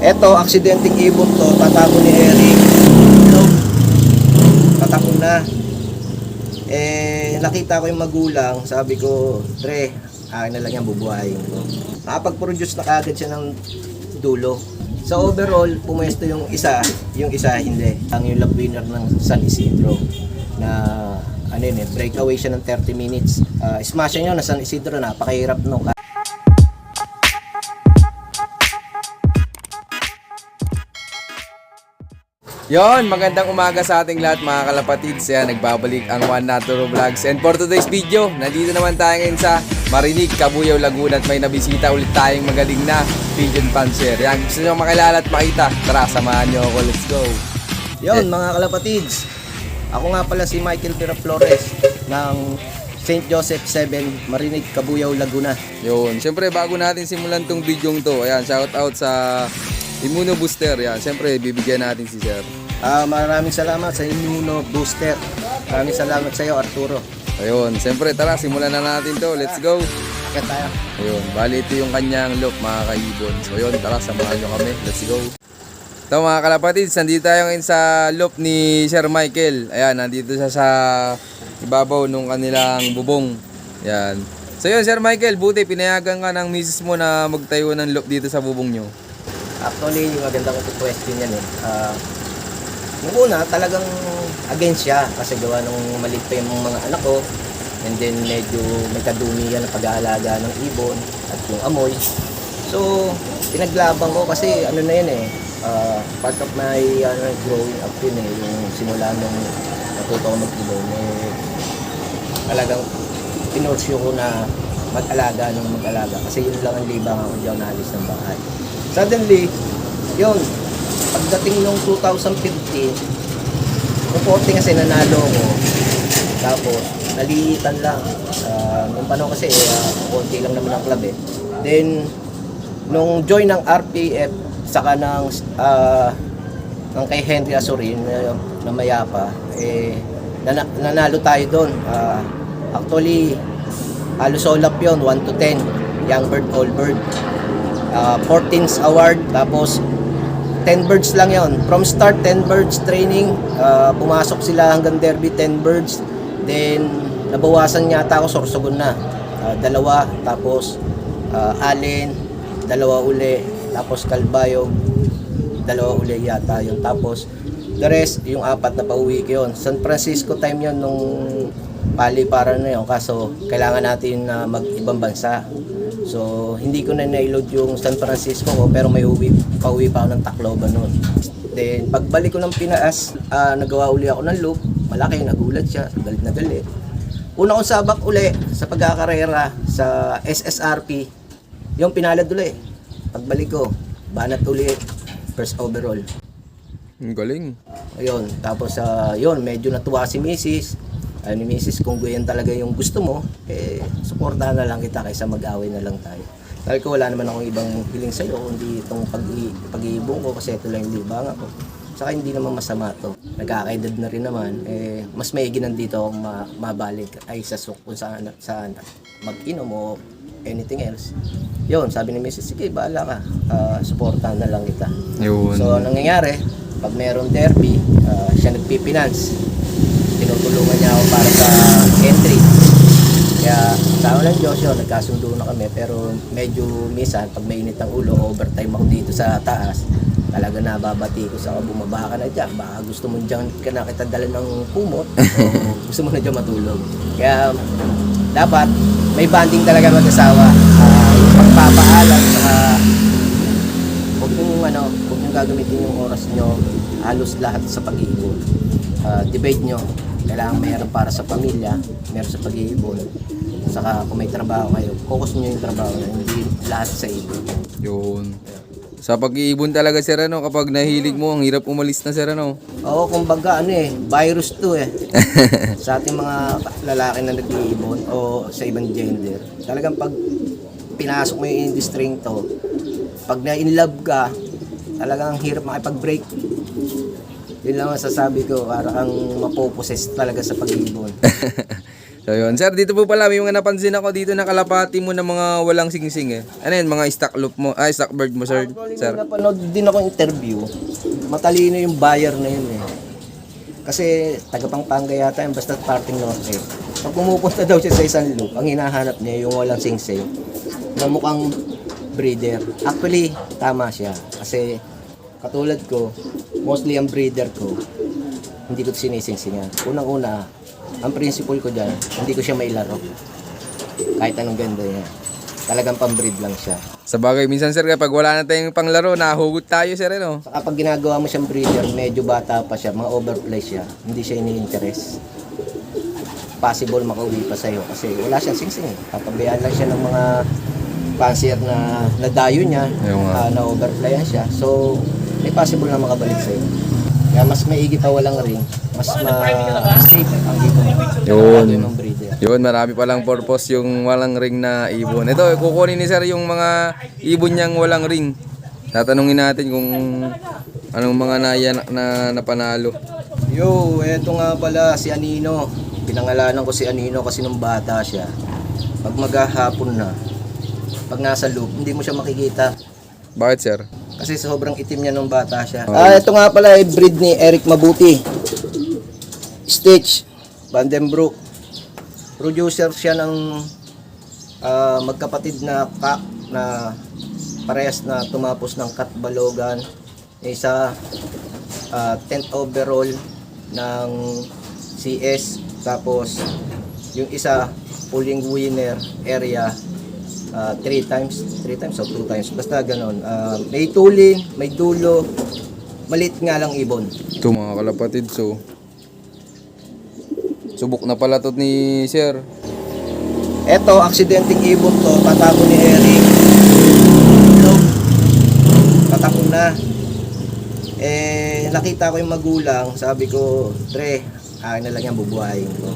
Eto, aksidenteng ibon to, tatapon ni Eric. Tatapon na. Nakita ko yung magulang, sabi ko, Dre, akin na lang yan, bubuhayin ko. Nakapag-produce na kagad siya ng dulo. Sa overall, pumuesto yung isa hindi. Ang yung lap winner ng San Isidro na breakaway siya ng 30 minutes. Smash nyo na San Isidro, napakahirap no. Yon, magandang umaga sa ating lahat mga kalapatids. Yan, nagbabalik ang One Natural Vlogs. And for today's video, nandito naman tayo ngayon sa Marinig, Cabuyao, Laguna. At may nabisita ulit tayong magaling na pigeon panzer. Yan, gusto nyo makilala at makita? Tara, samahan nyo ako. Let's go. Yon, mga kalapatids. Ako nga pala si Michael Pira Flores ng St. Joseph 7, Marinig, Cabuyao, Laguna. Yun, syempre bago natin simulan tong video to, ayan, shout out sa Immuno Booster. Yan, syempre bibigyan natin si Sir. Maraming salamat sa Immuno Booster. Maraming salamat sa iyo, Arturo. Ayun, siyempre tara, simulan na natin to. Let's go. Akit tayo. Ayun, bali ito yung kanyang loop mga kaibon. So yun, tara, samahan nyo kami. Let's go. Ito mga kalapatids, nandito tayo ngayon sa loop ni Sir Michael. Ayan, nandito siya sa ibabaw nung kanilang bubong. Ayan. So yun, Sir Michael, buti pinayagan ka ng misis mo na magtayo ng loop dito sa bubong nyo. Actually, maganda kong question yan eh. Nung una, talagang against siya kasi gawa nung maliit pa yung mga anak ko, and then medyo may kadumi yan ang pag-aalaga ng ibon at yung amoy. So, pinaglaban ko kasi ano na yan eh, part of my growing up yun eh, yung simula nung natuto ko mag-ibon eh, talagang pinursyo ko na mag-alaga ng mag-alaga kasi yun lang ang libangan ko, hindi ako naalis ng bahay. Suddenly, yun, pagdating nung 2015, yung 40 kasi nanalo ko, tapos naliitan lang. Nung panahon kasi, konti lang naman ang club eh. Then, nung join ng RPF, saka ng kay Henry Azurin, na mayapa, nanalo tayo doon. Actually, halos solap yun, 1 to 10, young bird, old bird. 14th award, tapos 10 birds lang yon. From start, 10 birds training, pumasok sila hanggang derby, 10 birds. Then, nabawasan yata ako, Sorsogon na. 2, tapos Allen, 2 uli, tapos Calbayog, 2 uli yata yun. Tapos, the rest, yung 4 na pauwi ko yun. San Francisco time yun nung pali para na yun, kaso kailangan natin na mag-ibang bansa. So, hindi ko na na-load yung San Francisco ko, pero pauwi pa ako ng Tacloban noon. Then, pagbalik ko ng Pinas, nagawa uli ako ng loop. Malaki, nagulat siya, galit na galit. Una kong sabak uli sa pagkakarera sa SSRP, yung pinalad uli. Pagbalik ko, banat uli, first overall. Ang galing. Ayun, tapos yun, medyo natuwa si Mrs. Ni Mrs. kung yan talaga yung gusto mo, suportahan na lang kita kaysa mag-away na lang tayo. Dahil ko wala naman akong ibang hiling sa'yo, kundi itong pag-iibong ko kasi ito lang yung libang ako. Saka hindi naman masama to. Nagkakaedad na rin naman, mas maigi nandito akong mabalik ay sa kung saan mag-inom o anything else. Yun, sabi ni Mrs. sige, bahala ka, suportahan na lang kita. Yun. So, nangyayari, pag mayroong derby, siya nagpipinance. Tinutulungan niya ako para sa entry. Kaya tao ng Diyos yun, nagkasundo na kami. Pero medyo minsan, pag mainit ang ulo, overtime ako dito sa taas. Talaga nababati ko sa bumaba ka na dyan. Baka gusto mo dyan ka na kita dala ng kumot. O gusto mo na dyan matulog. Kaya dapat may banding talaga mag-asawa. Pagpapaalam, huwag nyung gagamitin yung oras nyo halos lahat sa pag-iibon. Debate nyo. Kailangan mayroon para sa pamilya, mayroon sa pag-iibon. Saka kung may trabaho kayo, focus nyo yung trabaho na hindi lahat sa ibon. Yun. Sa pag-iibon talaga, Sir, kapag nahilig mo, ang hirap umalis na, Sir, Oo, kumbaga virus to eh. Sa ating mga lalaki na nag-iibon o sa ibang gender, talagang pag pinasok mo yung industry to, pag na-inlove ka, talagang hirap makipag-break. Yun lang masasabi ko, para kang mapoposes talaga sa pag-iibon. So yun, sir, dito po pala may mga napansin ako dito na kalapati mo na mga walang singsing eh. Ano yun, mga stock loop mo, stock bird mo, sir? Actually, Sir. napanood din ako interview. Matalino yung buyer na yun eh. Kasi taga Pampanga yata yung basta parting norte. Pag pumupunta daw siya sa isang loop, ang hinahanap niya yung walang singsing na mukhang breeder. Actually, tama siya. Kasi katulad ko, mostly ang breeder ko, hindi ko sinisingsingan. Unang-una, ang principle ko dyan, hindi ko siya mailaro. Kahit anong ganda niya. Talagang pambreed lang siya. Sa bagay, minsan sir, kapag wala na tayong panglaro, nahugot tayo sir, ano? Saka pag ginagawa mo siyang breeder, medyo bata pa siya, mga overplay siya, hindi siya ini-interest. Possible makauwi pa sa'yo kasi wala siyang singsing. Papabayaan lang siya ng mga fancier na nadayo niya, Yung, na overplayan siya. So, may possible na makabalik sa'yo. Kaya mas maigi pa walang ring, mas ma-safe ang ibon. Yun. Ng breeder. Yun, marami palang purpose yung walang ring na ibon. Ito, kukunin ni sir yung mga ibon niyang walang ring. Tatanungin natin kung anong mga na napanalo. Yo, eto nga pala si Anino. Pinangalanan ko si Anino kasi nung bata siya. Pag maghahapon na, pag nasa loop, hindi mo siya makikita. Bakit sir? Kasi sobrang itim niya nung bata siya. Ito nga pala ay breed ni Eric Mabuti. Stitch, Vandenbroek. Producer siya ng magkapatid na kak na parehas na tumapos ng Cat Balogan. Isa 10th overall ng CS. Tapos yung isa pulling winner area 3 times o 2 times. Basta ganon. May tuling, may dulo. Maliit nga lang ibon. Ito mga kalapatid, so subok na pala to ni sir. Eto, aksidenteng ibon to. Tatapon ni Eric. Tatapon na. Nakita ko yung magulang. Sabi ko, Tre, akin na lang yan, bubuhayin ko.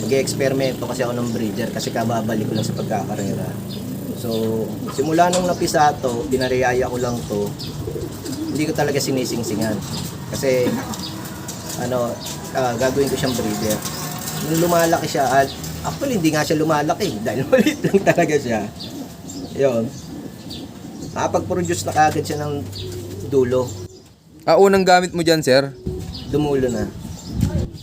Mag-experimento kasi ako ng breeder kasi kababalik ko lang sa pagkakarera. So, simula nung napisa to, binariyaya ko lang to, hindi ko talaga sinisingsingan. Kasi, gagawin ko siyang breeder. Nung lumalaki siya, actually hindi nga siya lumalaki dahil maliit lang talaga siya. Yun. Nakapag-produce na kagad siya ng dulo. Unang gamit mo dyan sir? Dumulo na.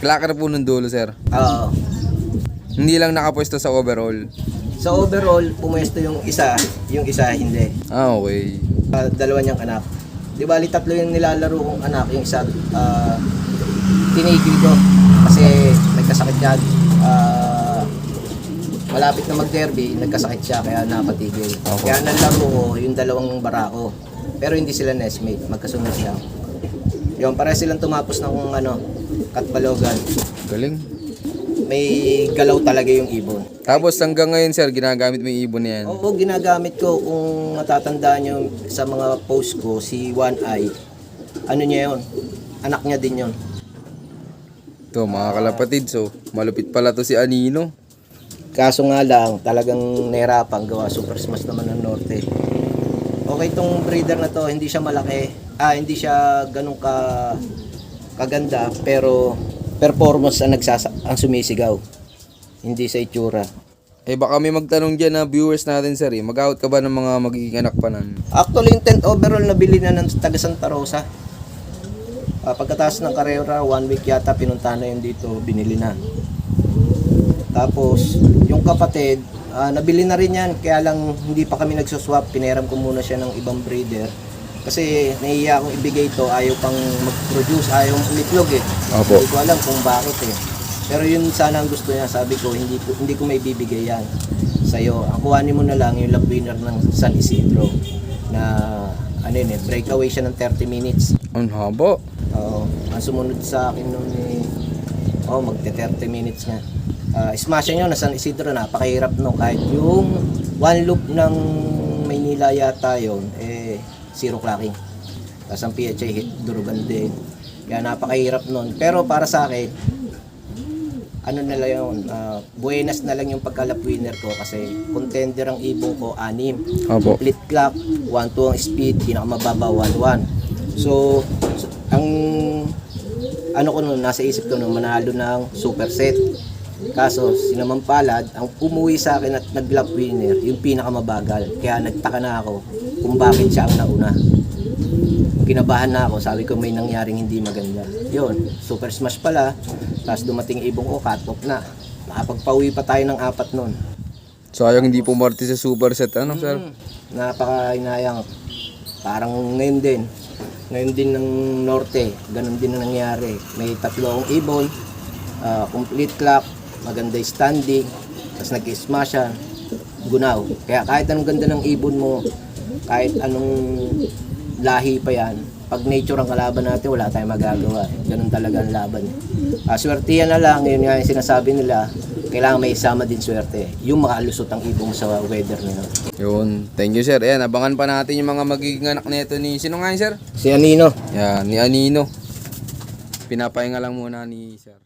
Klakar po ng dulo sir. Oo. Hindi lang nakapwesto sa overall. Sa overall, pumuesto yung isa hindi. Okay. Dalawa niyang anak. Di bali tatlo yung nilalaro kong anak, yung isa tinigil ko kasi nagkasakit siya. Malapit na mag-derby, nagkasakit siya kaya napatigil. Okay. Kaya nalaro ko yung dalawang barako. Pero hindi sila nestmate, magkasunod siya. Yung para silang tumapos ng Cat Balogan. Galing. May galaw talaga yung ibon. Tapos hanggang ngayon sir, ginagamit mo yung ibon na yan? Oo, ginagamit ko. Kung matatandaan nyo sa mga post ko, si One Eye, ano niya yun? Anak niya din yun. Ito mga kalapatid, so malupit pala to si Anino. Kaso nga lang, talagang nahirapan gawa super smash naman ng norte. Okay, itong breeder na to, hindi siya malaki. Hindi siya ganun kaganda, pero performance ang sumisigaw. Hindi sa itsura. Baka may magtanong dyan na viewers natin sir, mag-out ka ba ng mga magiging anak pa nan? Actually, yung 10th overall nabili na ng taga Santa Rosa. Pagkatapos ng karera, 1 week yata, pinunta na yun dito, binili na. Tapos, yung kapatid, nabili na rin yan, kaya lang hindi pa kami nagsuswap, pineram ko muna siya ng ibang breeder. Kasi nahiya akong ibigay ito, ayaw pang mag-produce, ayaw umitlog eh. Opo. Hindi ko alam kung bakit eh. Pero yun sana ang gusto niya, sabi ko, hindi ko may bibigay yan sa'yo. Ang kuhanin mo na lang yung lap winner ng San Isidro na breakaway siya ng 30 minutes. Ang haba. Oo. Ang sumunod sa akin noon magte 30 minutes nga. Smash nyo na San Isidro, napakahirap no. Kahit yung one loop ng Maynila yata yun, zero clocking. Tapos ang PHA hit, durugan din. Kaya napakahirap nun. Pero para sa akin, buenas na lang yung pagkalap winner ko kasi contender ang ibong ko, 6. Opo. Complete clock, 1-2 ang speed, pinakamababa 1-1. So, ang ko nun, nasa isip ko nun, manalo ng super set. Kaso, sinamampalad, ang umuwi sa akin at nag-lap winner, yung pinakamabagal. Kaya nagtaka na ako kung bakit siya ang nauna. Kinabahan na ako, sabi ko may nangyaring hindi maganda. Yun, super smash pala, tapos dumating ibong ko, cut off na. Nakapagpauwi pa tayo ng 4 nun. Sayang hindi pumarte sa super set, ano sir? Napaka-inayang. Parang ngayon din. Ngayon din ng norte, ganun din na nangyari. May 3 akong ibon, complete clock, maganda yung standing, tapos nag-smash siya, gunaw. Kaya kahit anong ganda ng ibon mo, kahit anong lahi pa yan, pag nature ang kalaban natin, wala tayong magagawa. Ganun talaga ang laban. Swertihan na lang, yun nga yung sinasabi nila, kailangan may isama din swerte. Yung makalusot ang ibong sa weather nila. Yun, thank you sir. Ayan, abangan pa natin yung mga magiging anak nito ni, sino nga yun sir? Si Anino. Yan, ni Anino. Pinapahinga lang muna ni sir.